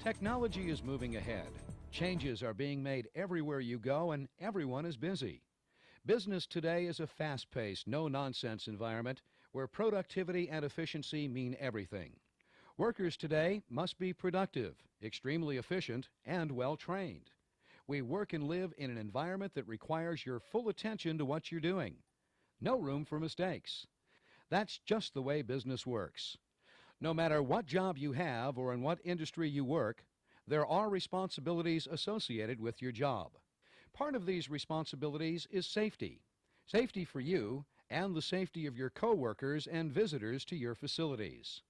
Technology is moving ahead. Changes are being made everywhere you go, and everyone is busy. Business today is a fast-paced, no-nonsense environment where productivity and efficiency mean everything. Workers today must be productive, extremely efficient, and well-trained. We work and live in an environment that requires your full attention to what you're doing. No room for mistakes. That's just the way business works. No matter what job you have or in what industry you work, there are responsibilities associated with your job. Part of these responsibilities is safety. Safety for you and the safety of your coworkers and visitors to your facilities.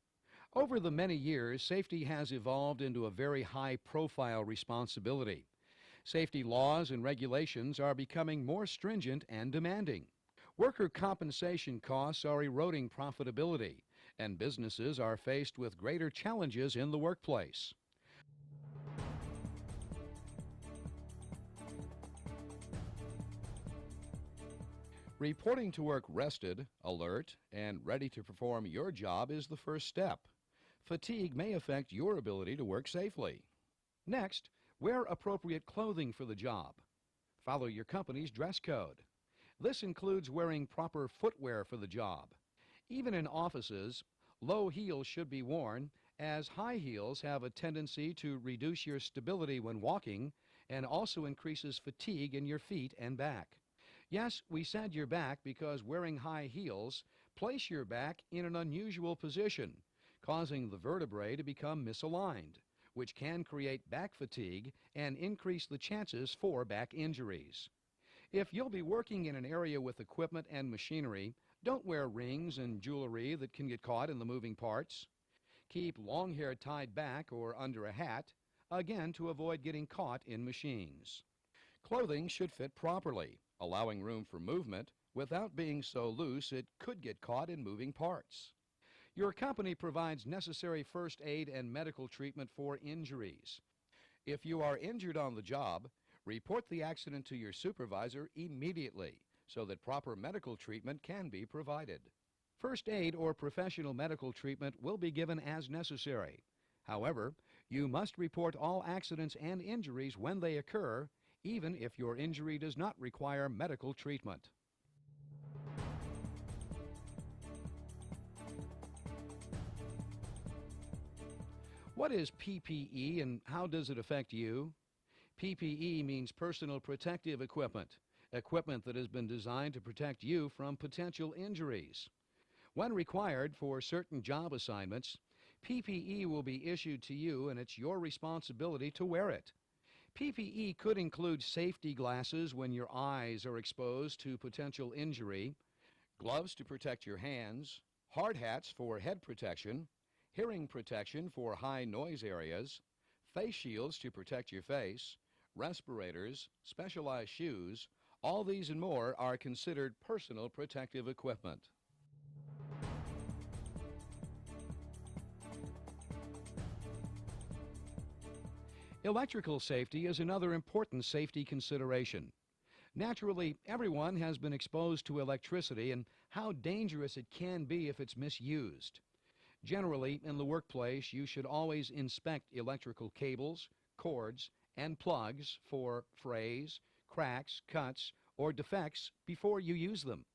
Over the many years, safety has evolved into a very high-profile responsibility. Safety laws and regulations are becoming more stringent and demanding. Worker compensation costs are eroding profitability, and businesses are faced with greater challenges in the workplace. Reporting to work rested, alert, and ready to perform your job is the first step. Fatigue may affect your ability to work safely. Next, wear appropriate clothing for the job. Follow your company's dress code. This includes wearing proper footwear for the job. Even in offices, low heels should be worn, as high heels have a tendency to reduce your stability when walking and also increases fatigue in your feet and back. Yes, we said your back because wearing high heels place your back in an unusual position, causing the vertebrae to become misaligned, which can create back fatigue and increase the chances for back injuries. If you'll be working in an area with equipment and machinery, don't wear rings and jewelry that can get caught in the moving parts. Keep long hair tied back or under a hat, again to avoid getting caught in machines. Clothing should fit properly, allowing room for movement without being so loose it could get caught in moving parts. Your company provides necessary first aid and medical treatment for injuries. If you are injured on the job, report the accident to your supervisor immediately so that proper medical treatment can be provided. First aid or professional medical treatment will be given as necessary. However, you must report all accidents and injuries when they occur, even if your injury does not require medical treatment. What is PPE and how does it affect you? PPE means personal protective equipment, equipment that has been designed to protect you from potential injuries. When required for certain job assignments, PPE will be issued to you and it's your responsibility to wear it. PPE could include safety glasses when your eyes are exposed to potential injury, gloves to protect your hands, hard hats for head protection, hearing protection for high noise areas, face shields to protect your face, respirators, specialized shoes. All these and more are considered personal protective equipment. Electrical safety is another important safety consideration. Naturally, everyone has been exposed to electricity and how dangerous it can be if it's misused. Generally, in the workplace, you should always inspect electrical cables, cords, and plugs for frays, cracks, cuts, or defects before you use them.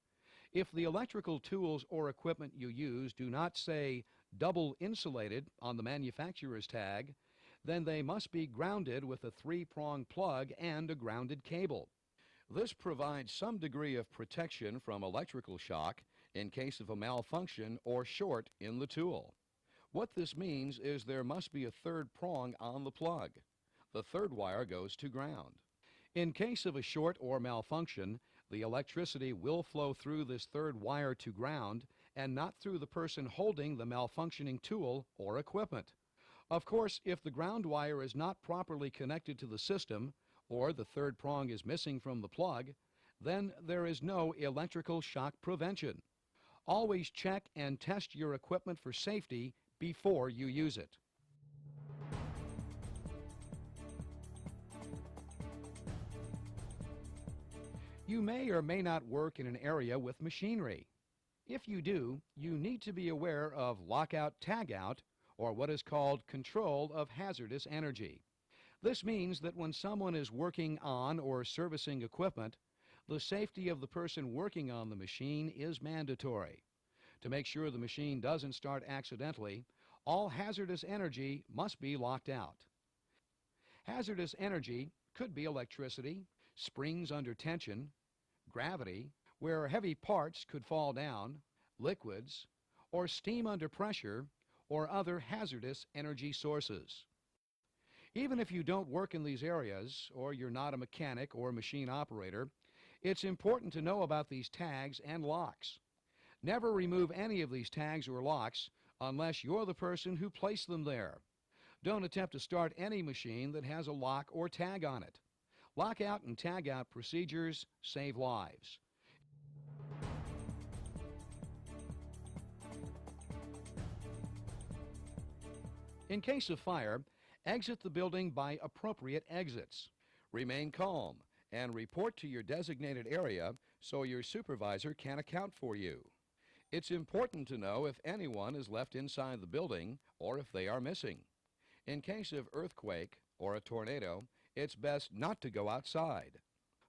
If the electrical tools or equipment you use do not say double insulated on the manufacturer's tag, then they must be grounded with a 3-prong plug and a grounded cable. This provides some degree of protection from electrical shock in case of a malfunction or short in the tool. What this means is there must be a 3rd prong on the plug. The 3rd wire goes to ground. In case of a short or malfunction, the electricity will flow through this 3rd wire to ground and not through the person holding the malfunctioning tool or equipment. Of course, if the ground wire is not properly connected to the system, or the 3rd prong is missing from the plug, then there is no electrical shock prevention. Always check and test your equipment for safety before you use it. You may or may not work in an area with machinery. If you do, you need to be aware of lockout tagout or what is called control of hazardous energy. This means that when someone is working on or servicing equipment, the safety of the person working on the machine is mandatory. To make sure the machine doesn't start accidentally, all hazardous energy must be locked out. Hazardous energy could be electricity, springs under tension, gravity, where heavy parts could fall down, liquids, or steam under pressure, or other hazardous energy sources. Even if you don't work in these areas, or you're not a mechanic or machine operator, it's important to know about these tags and locks. Never remove any of these tags or locks unless you're the person who placed them there. Don't attempt to start any machine that has a lock or tag on it. Lockout and tag out procedures save lives. In case of fire, exit the building by appropriate exits. Remain calm and report to your designated area so your supervisor can account for you. It's important to know if anyone is left inside the building or if they are missing. In case of earthquake or a tornado, it's best not to go outside.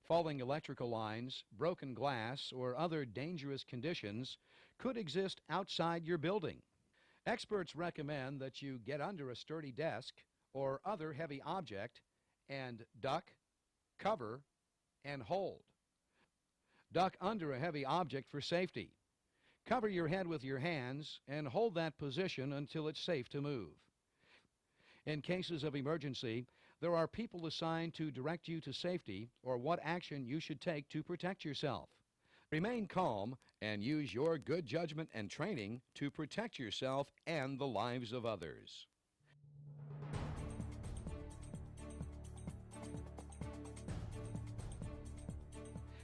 Falling electrical lines, broken glass, or other dangerous conditions could exist outside your building. Experts recommend that you get under a sturdy desk or other heavy object and duck, cover, and hold. Duck under a heavy object for safety. Cover your head with your hands and hold that position until it's safe to move. In cases of emergency, there are people assigned to direct you to safety or what action you should take to protect yourself. Remain calm and use your good judgment and training to protect yourself and the lives of others.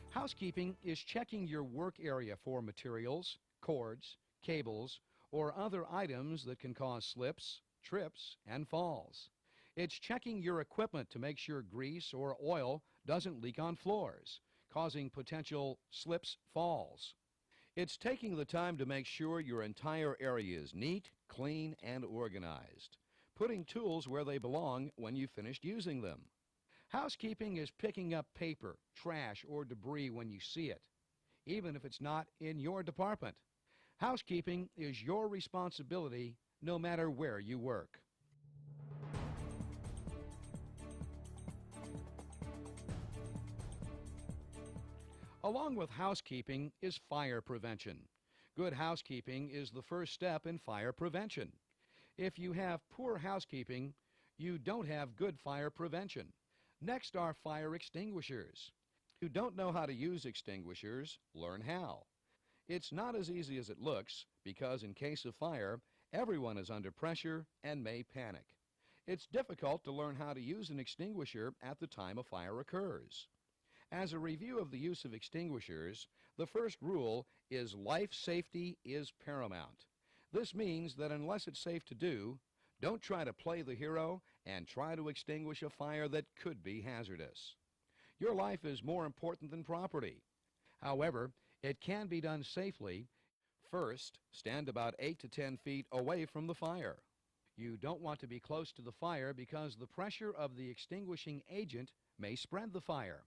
Housekeeping is checking your work area for materials, cords, cables, or other items that can cause slips, trips, and falls. It's checking your equipment to make sure grease or oil doesn't leak on floors, causing potential slips, falls. It's taking the time to make sure your entire area is neat, clean, and organized, putting tools where they belong when you've finished using them. Housekeeping is picking up paper, trash, or debris when you see it, even if it's not in your department. Housekeeping is your responsibility no matter where you work. Along with housekeeping is fire prevention. Good housekeeping is the first step in fire prevention. If you have poor housekeeping, you don't have good fire prevention. Next are fire extinguishers. If you don't know how to use extinguishers, learn how. It's not as easy as it looks because in case of fire, everyone is under pressure and may panic. It's difficult to learn how to use an extinguisher at the time a fire occurs. As a review of the use of extinguishers, the first rule is life safety is paramount. This means that unless it's safe to do, don't try to play the hero and try to extinguish a fire that could be hazardous. Your life is more important than property. However, it can be done safely. First, stand about 8 to 10 feet away from the fire. You don't want to be close to the fire because the pressure of the extinguishing agent may spread the fire.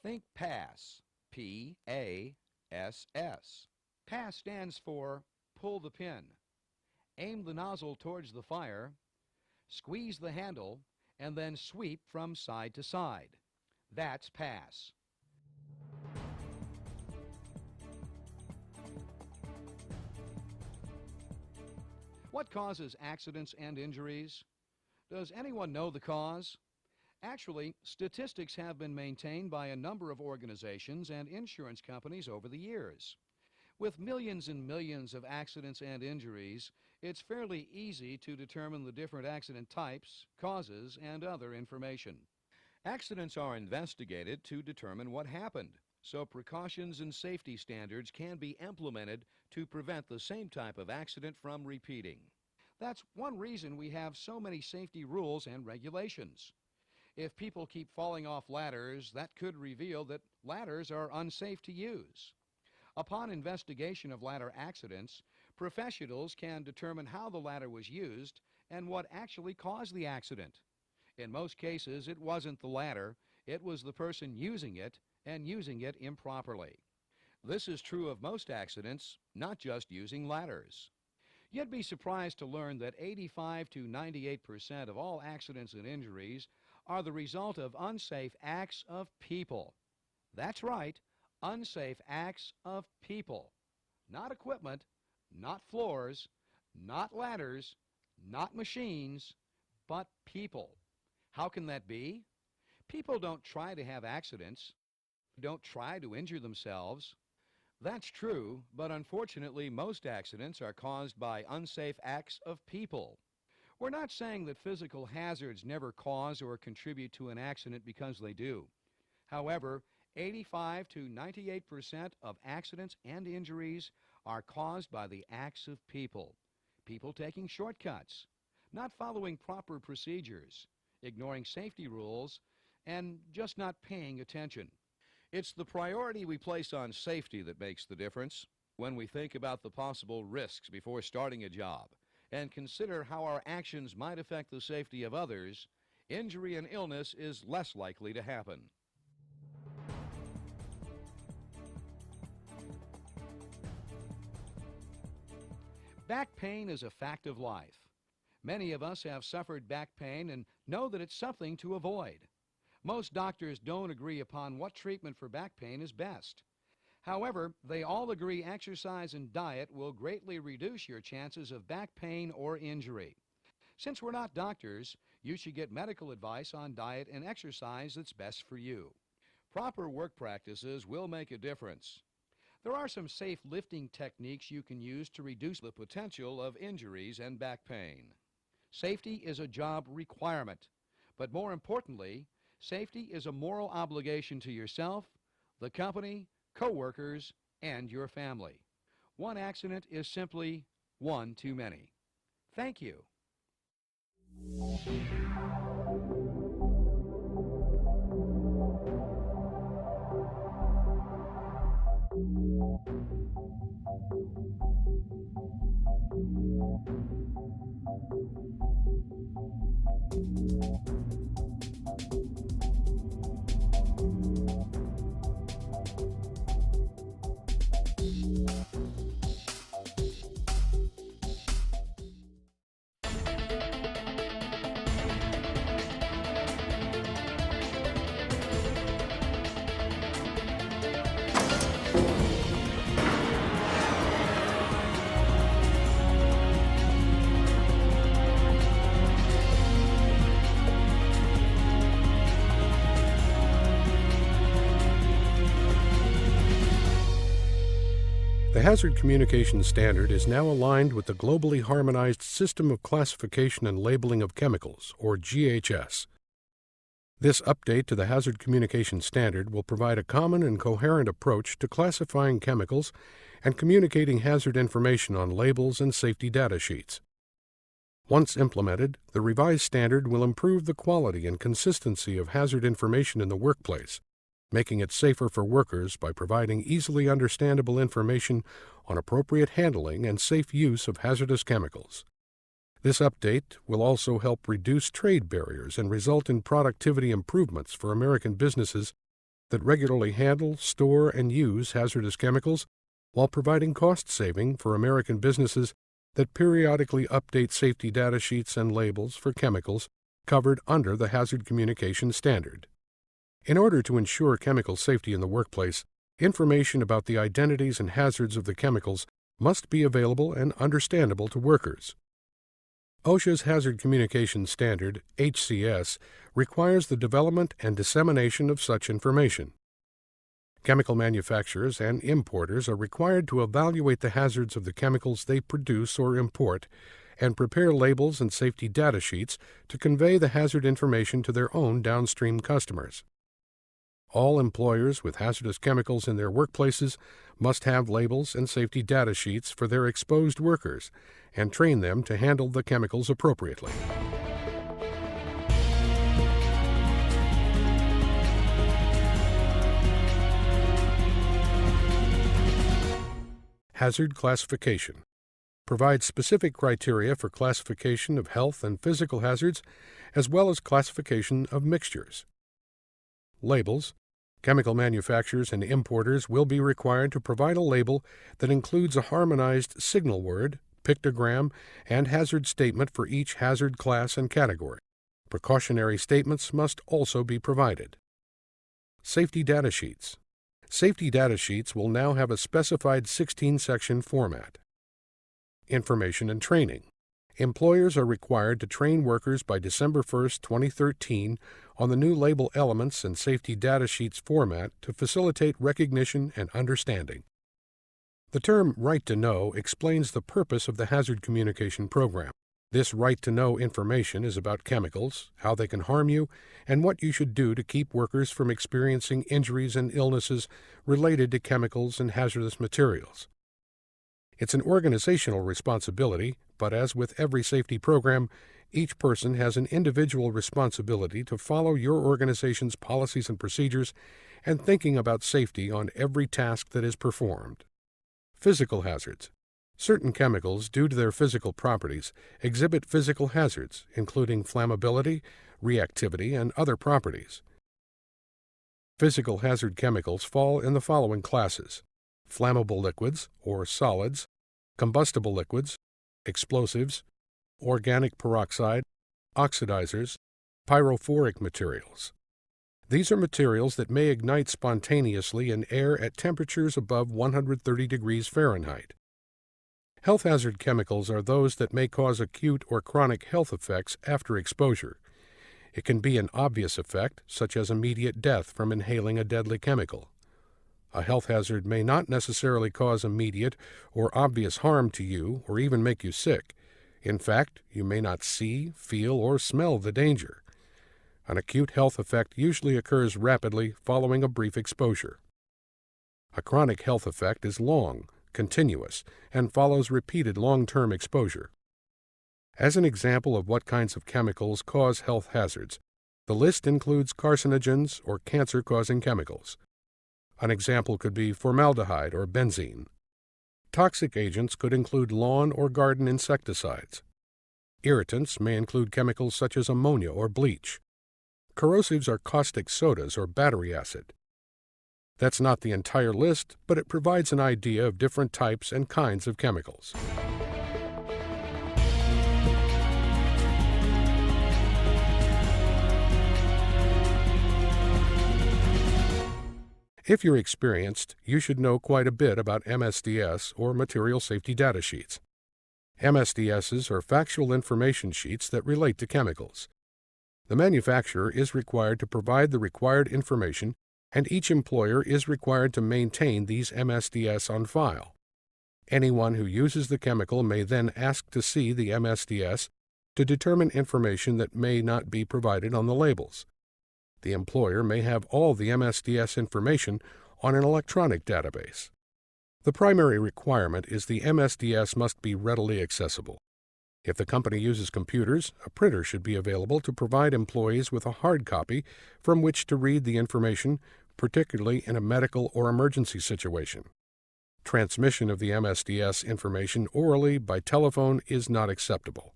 Think PASS, P-A-S-S. PASS stands for pull the pin. Aim the nozzle towards the fire, squeeze the handle, and then sweep from side to side. That's PASS. What causes accidents and injuries? Does anyone know the cause? Actually, statistics have been maintained by a number of organizations and insurance companies over the years. With millions and millions of accidents and injuries, it's fairly easy to determine the different accident types, causes, and other information. Accidents are investigated to determine what happened, so precautions and safety standards can be implemented to prevent the same type of accident from repeating. That's one reason we have so many safety rules and regulations. If people keep falling off ladders, that could reveal that ladders are unsafe to use. Upon investigation of ladder accidents, professionals can determine how the ladder was used and what actually caused the accident. In most cases, it wasn't the latter. It was the person using it and using it improperly. This is true of most accidents, not just using ladders. You'd be surprised to learn that 85 to 98% of all accidents and injuries are the result of unsafe acts of people. That's right, unsafe acts of people. Not equipment, not floors, not ladders, not machines, but people. How can that be? People don't try to have accidents, don't try to injure themselves. That's true, but unfortunately most accidents are caused by unsafe acts of people. We're not saying that physical hazards never cause or contribute to an accident, because they do. However, 85 to 98% of accidents and injuries are caused by the acts of people. People taking shortcuts, not following proper procedures, ignoring safety rules, and just not paying attention. It's the priority we place on safety that makes the difference. When we think about the possible risks before starting a job and consider how our actions might affect the safety of others, injury and illness is less likely to happen. Back pain is a fact of life. Many of us have suffered back pain and know that it's something to avoid. Most doctors don't agree upon what treatment for back pain is best. However, they all agree exercise and diet will greatly reduce your chances of back pain or injury. Since we're not doctors, you should get medical advice on diet and exercise that's best for you. Proper work practices will make a difference. There are some safe lifting techniques you can use to reduce the potential of injuries and back pain. Safety is a job requirement, but more importantly, safety is a moral obligation to yourself, the company, co-workers, and your family. One accident is simply one too many. Thank you. The Hazard Communication Standard is now aligned with the Globally Harmonized System of Classification and Labeling of Chemicals, or GHS. This update to the Hazard Communication Standard will provide a common and coherent approach to classifying chemicals and communicating hazard information on labels and safety data sheets. Once implemented, the revised standard will improve the quality and consistency of hazard information in the workplace, making it safer for workers by providing easily understandable information on appropriate handling and safe use of hazardous chemicals. This update will also help reduce trade barriers and result in productivity improvements for American businesses that regularly handle, store, and use hazardous chemicals, while providing cost saving for American businesses that periodically update safety data sheets and labels for chemicals covered under the Hazard Communication Standard. In order to ensure chemical safety in the workplace, information about the identities and hazards of the chemicals must be available and understandable to workers. OSHA's Hazard Communication Standard, HCS, requires the development and dissemination of such information. Chemical manufacturers and importers are required to evaluate the hazards of the chemicals they produce or import and prepare labels and safety data sheets to convey the hazard information to their own downstream customers. All employers with hazardous chemicals in their workplaces must have labels and safety data sheets for their exposed workers and train them to handle the chemicals appropriately. Hazard classification. provides specific criteria for classification of health and physical hazards, as well as classification of mixtures. Labels. Chemical manufacturers and importers will be required to provide a label that includes a harmonized signal word, pictogram, and hazard statement for each hazard class and category. Precautionary statements must also be provided. Safety data sheets. Safety data sheets will now have a specified 16-section format. Information and training. Employers are required to train workers by December 1, 2013 on the new label elements and safety data sheets format to facilitate recognition and understanding. The term Right to Know explains the purpose of the Hazard Communication Program. This right to know information is about chemicals, how they can harm you, and what you should do to keep workers from experiencing injuries and illnesses related to chemicals and hazardous materials. It's an organizational responsibility, but as with every safety program, each person has an individual responsibility to follow your organization's policies and procedures and thinking about safety on every task that is performed. Physical hazards. Certain chemicals, due to their physical properties, exhibit physical hazards, including flammability, reactivity, and other properties. Physical hazard chemicals fall in the following classes: flammable liquids, or solids, combustible liquids, explosives, organic peroxide, oxidizers, pyrophoric materials. These are materials that may ignite spontaneously in air at temperatures above 130 degrees Fahrenheit. Health hazard chemicals are those that may cause acute or chronic health effects after exposure. It can be an obvious effect, such as immediate death from inhaling a deadly chemical. A health hazard may not necessarily cause immediate or obvious harm to you or even make you sick. In fact, you may not see, feel, or smell the danger. An acute health effect usually occurs rapidly following a brief exposure. A chronic health effect is long, continuous, and follows repeated long-term exposure. As an example of what kinds of chemicals cause health hazards, the list includes carcinogens or cancer-causing chemicals. An example could be formaldehyde or benzene. Toxic agents could include lawn or garden insecticides. Irritants may include chemicals such as ammonia or bleach. Corrosives are caustic sodas or battery acid. That's not the entire list, but it provides an idea of different types and kinds of chemicals. If you're experienced, you should know quite a bit about MSDS, or Material Safety Data Sheets. MSDSs are factual information sheets that relate to chemicals. The manufacturer is required to provide the required information, and each employer is required to maintain these MSDS on file. Anyone who uses the chemical may then ask to see the MSDS to determine information that may not be provided on the labels. The employer may have all the MSDS information on an electronic database. The primary requirement is the MSDS must be readily accessible. If the company uses computers, a printer should be available to provide employees with a hard copy from which to read the information, particularly in a medical or emergency situation. Transmission of the MSDS information orally by telephone is not acceptable.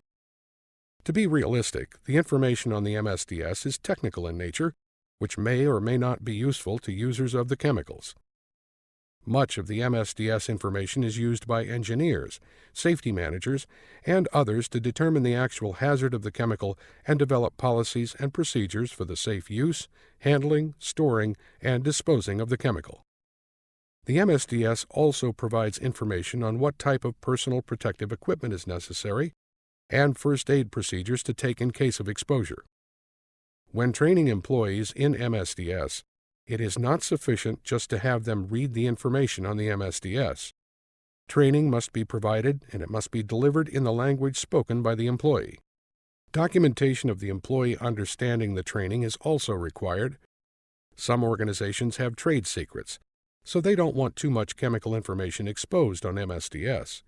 To be realistic, the information on the MSDS is technical in nature, which may or may not be useful to users of the chemicals. Much of the MSDS information is used by engineers, safety managers, and others to determine the actual hazard of the chemical and develop policies and procedures for the safe use, handling, storing, and disposing of the chemical. The MSDS also provides information on what type of personal protective equipment is necessary and first aid procedures to take in case of exposure. When training employees in MSDS, it is not sufficient just to have them read the information on the MSDS. Training must be provided, and it must be delivered in the language spoken by the employee. Documentation of the employee understanding the training is also required. Some organizations have trade secrets, so they don't want too much chemical information exposed on MSDS.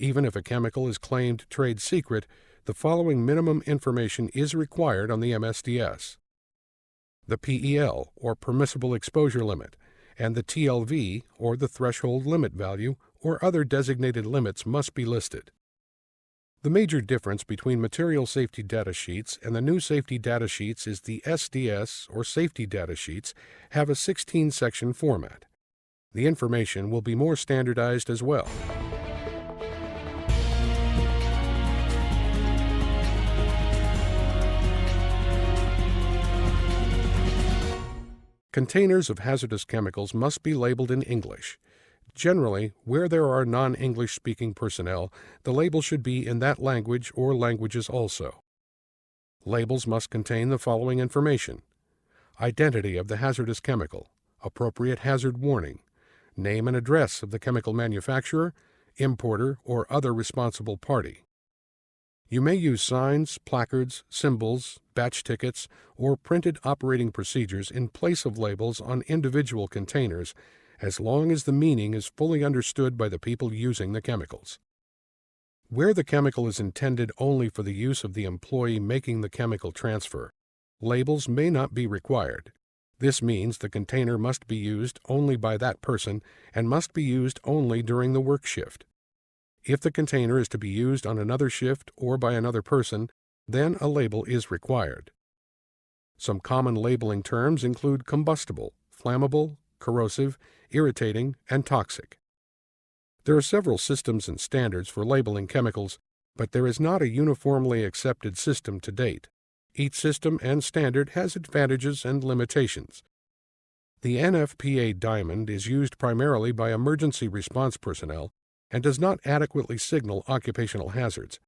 Even if a chemical is claimed trade secret, the following minimum information is required on the MSDS: the PEL, or permissible exposure limit, and the TLV, or the threshold limit value, or other designated limits must be listed. The major difference between material safety data sheets and the new safety data sheets is the SDS, or safety data sheets, have a 16-section format. The information will be more standardized as well. Containers of hazardous chemicals must be labeled in English. Generally, where there are non-English speaking personnel, the label should be in that language or languages also. Labels must contain the following information: identity of the hazardous chemical, appropriate hazard warning, name and address of the chemical manufacturer, importer, or other responsible party. You may use signs, placards, symbols, batch tickets, or printed operating procedures in place of labels on individual containers, as long as the meaning is fully understood by the people using the chemicals. Where the chemical is intended only for the use of the employee making the chemical transfer, labels may not be required. This means the container must be used only by that person and must be used only during the work shift. If the container is to be used on another shift or by another person, then a label is required. Some common labeling terms include combustible, flammable, corrosive, irritating, and toxic. There are several systems and standards for labeling chemicals, but there is not a uniformly accepted system to date. Each system and standard has advantages and limitations. The NFPA Diamond is used primarily by emergency response personnel and does not adequately signal occupational hazards.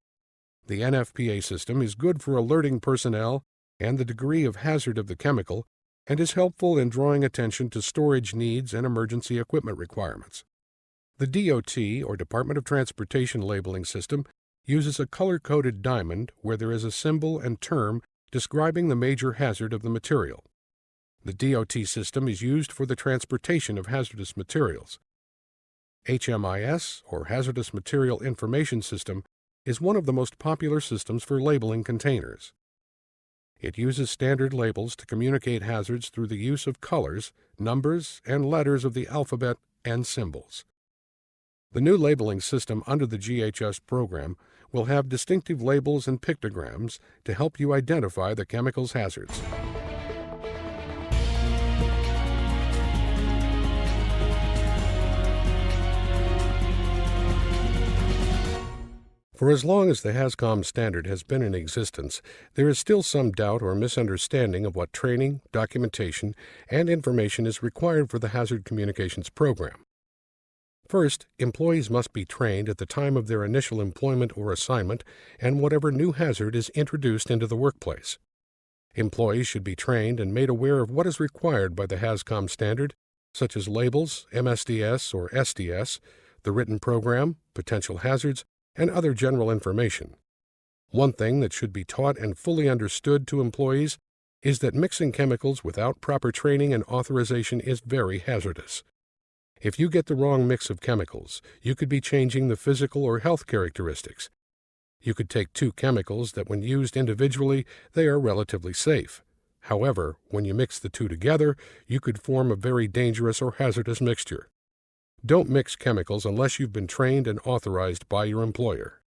The NFPA system is good for alerting personnel and the degree of hazard of the chemical, and is helpful in drawing attention to storage needs and emergency equipment requirements. The DOT, or Department of Transportation labeling system, uses a color-coded diamond where there is a symbol and term describing the major hazard of the material. The DOT system is used for the transportation of hazardous materials. HMIS, or Hazardous Material Information System, is one of the most popular systems for labeling containers. It uses standard labels to communicate hazards through the use of colors, numbers, and letters of the alphabet and symbols. The new labeling system under the GHS program will have distinctive labels and pictograms to help you identify the chemical's hazards. For as long as the HAZCOM standard has been in existence, there is still some doubt or misunderstanding of what training, documentation, and information is required for the Hazard Communications Program. First, employees must be trained at the time of their initial employment or assignment and whatever new hazard is introduced into the workplace. Employees should be trained and made aware of what is required by the HAZCOM standard, such as labels, MSDS or SDS, the written program, potential hazards, and other general information. One thing that should be taught and fully understood to employees is that mixing chemicals without proper training and authorization is very hazardous. If you get the wrong mix of chemicals, you could be changing the physical or health characteristics. You could take two chemicals that when used individually, they are relatively safe. However, when you mix the two together, you could form a very dangerous or hazardous mixture. Don't mix chemicals unless you've been trained and authorized by your employer.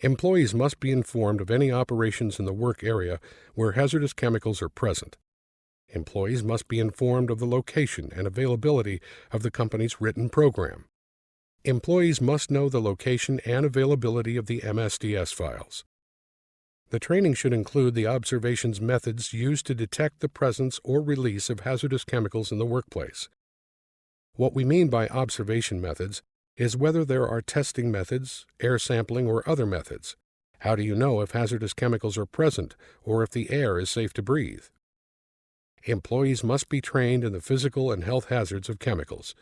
Employees must be informed of any operations in the work area where hazardous chemicals are present. Employees must be informed of the location and availability of the company's written program. Employees must know the location and availability of the MSDS files. The training should include the observations methods used to detect the presence or release of hazardous chemicals in the workplace. What we mean by observation methods is whether there are testing methods, air sampling, or other methods. How do you know if hazardous chemicals are present or if the air is safe to breathe? Employees must be trained in the physical and health hazards of chemicals.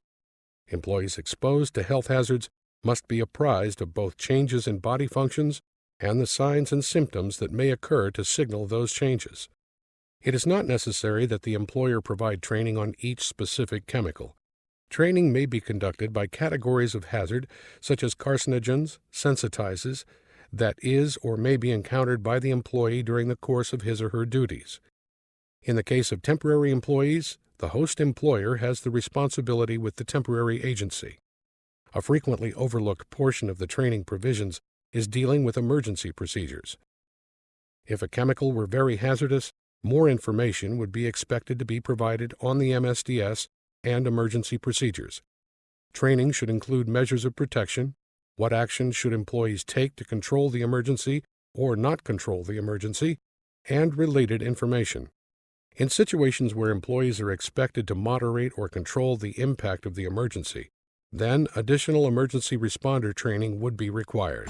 Employees exposed to health hazards must be apprised of both changes in body functions and the signs and symptoms that may occur to signal those changes. It is not necessary that the employer provide training on each specific chemical. Training may be conducted by categories of hazard, such as carcinogens, sensitizers, that is or may be encountered by the employee during the course of his or her duties. In the case of temporary employees, the host employer has the responsibility with the temporary agency. A frequently overlooked portion of the training provisions is dealing with emergency procedures. If a chemical were very hazardous, more information would be expected to be provided on the MSDS and emergency procedures. Training should include measures of protection, what actions should employees take to control the emergency or not control the emergency, and related information. In situations where employees are expected to moderate or control the impact of the emergency, then additional emergency responder training would be required.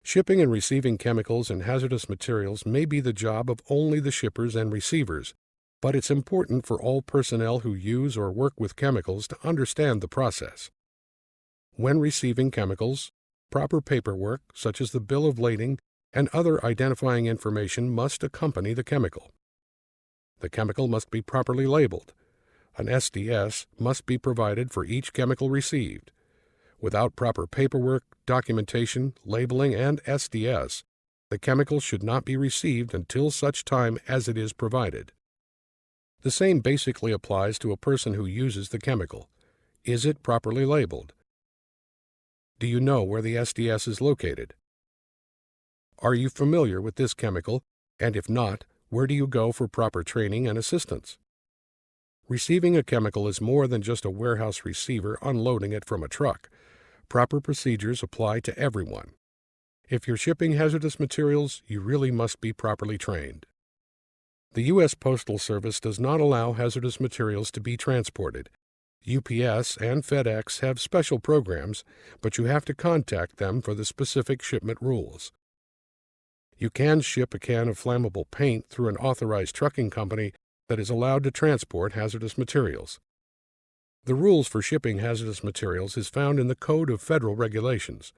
Shipping and receiving chemicals and hazardous materials may be the job of only the shippers and receivers, but it's important for all personnel who use or work with chemicals to understand the process. When receiving chemicals, proper paperwork, such as the bill of lading and other identifying information, must accompany the chemical. The chemical must be properly labeled. An SDS must be provided for each chemical received. Without proper paperwork, documentation, labeling, and SDS, the chemical should not be received until such time as it is provided. The same basically applies to a person who uses the chemical. Is it properly labeled? Do you know where the SDS is located? Are you familiar with this chemical, and if not, where do you go for proper training and assistance? Receiving a chemical is more than just a warehouse receiver unloading it from a truck. Proper procedures apply to everyone. If you're shipping hazardous materials, you really must be properly trained. The U.S. Postal Service does not allow hazardous materials to be transported. UPS and FedEx have special programs, but you have to contact them for the specific shipment rules. You can ship a can of flammable paint through an authorized trucking company that is allowed to transport hazardous materials. The rules for shipping hazardous materials is found in the Code of Federal Regulations.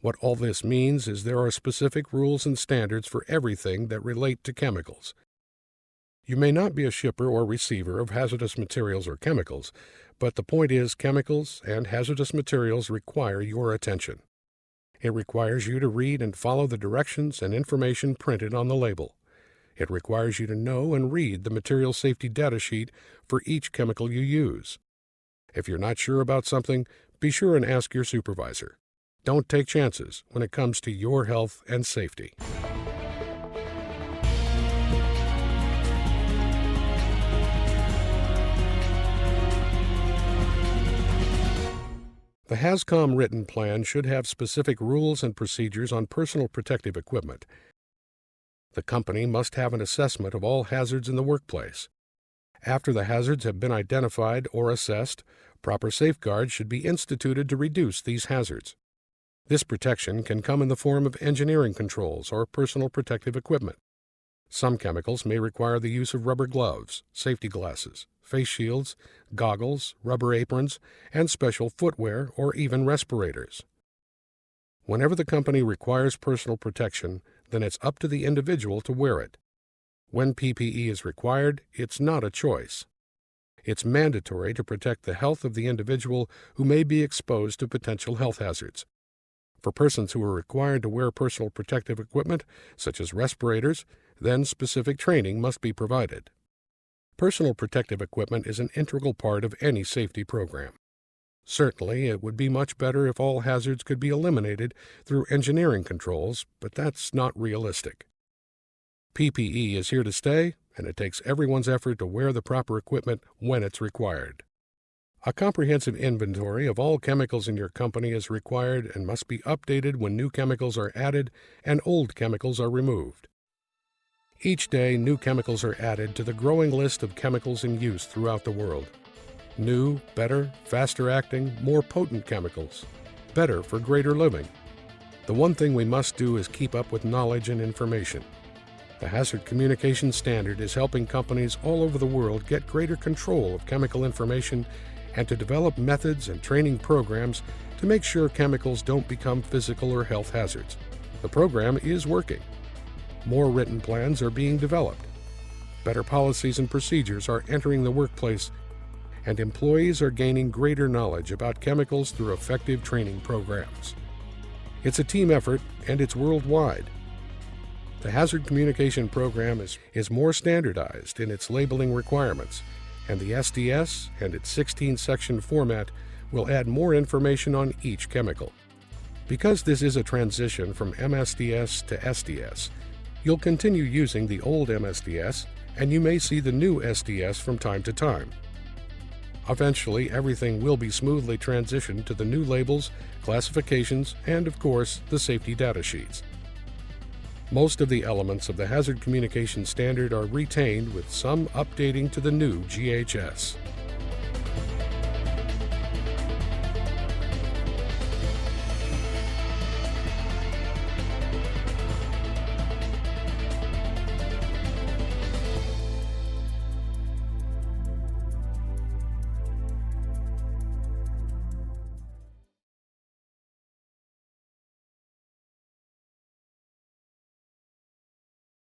What all this means is there are specific rules and standards for everything that relate to chemicals. You may not be a shipper or receiver of hazardous materials or chemicals, but the point is chemicals and hazardous materials require your attention. It requires you to read and follow the directions and information printed on the label. It requires you to know and read the material safety data sheet for each chemical you use. If you're not sure about something, be sure and ask your supervisor. Don't take chances when it comes to your health and safety. The HazCom written plan should have specific rules and procedures on personal protective equipment. The company must have an assessment of all hazards in the workplace. After the hazards have been identified or assessed, proper safeguards should be instituted to reduce these hazards. This protection can come in the form of engineering controls or personal protective equipment. Some chemicals may require the use of rubber gloves, safety glasses, face shields, goggles, rubber aprons, and special footwear or even respirators. Whenever the company requires personal protection, then it's up to the individual to wear it. When PPE is required, it's not a choice. It's mandatory to protect the health of the individual who may be exposed to potential health hazards. For persons who are required to wear personal protective equipment, such as respirators, then specific training must be provided. Personal protective equipment is an integral part of any safety program. Certainly, it would be much better if all hazards could be eliminated through engineering controls, but that's not realistic. PPE is here to stay, and it takes everyone's effort to wear the proper equipment when it's required. A comprehensive inventory of all chemicals in your company is required and must be updated when new chemicals are added and old chemicals are removed. Each day, new chemicals are added to the growing list of chemicals in use throughout the world. New, better, faster-acting, more potent chemicals. Better for greater living. The one thing we must do is keep up with knowledge and information. The Hazard Communication Standard is helping companies all over the world get greater control of chemical information and to develop methods and training programs to make sure chemicals don't become physical or health hazards. The program is working. More written plans are being developed. Better policies and procedures are entering the workplace, and employees are gaining greater knowledge about chemicals through effective training programs. It's a team effort, and it's worldwide. The Hazard Communication Program is more standardized in its labeling requirements, and the SDS and its 16-section format will add more information on each chemical. Because this is a transition from MSDS to SDS, you'll continue using the old MSDS, and you may see the new SDS from time to time. Eventually, everything will be smoothly transitioned to the new labels, classifications, and, of course, the safety data sheets. Most of the elements of the Hazard Communication Standard are retained with some updating to the new GHS.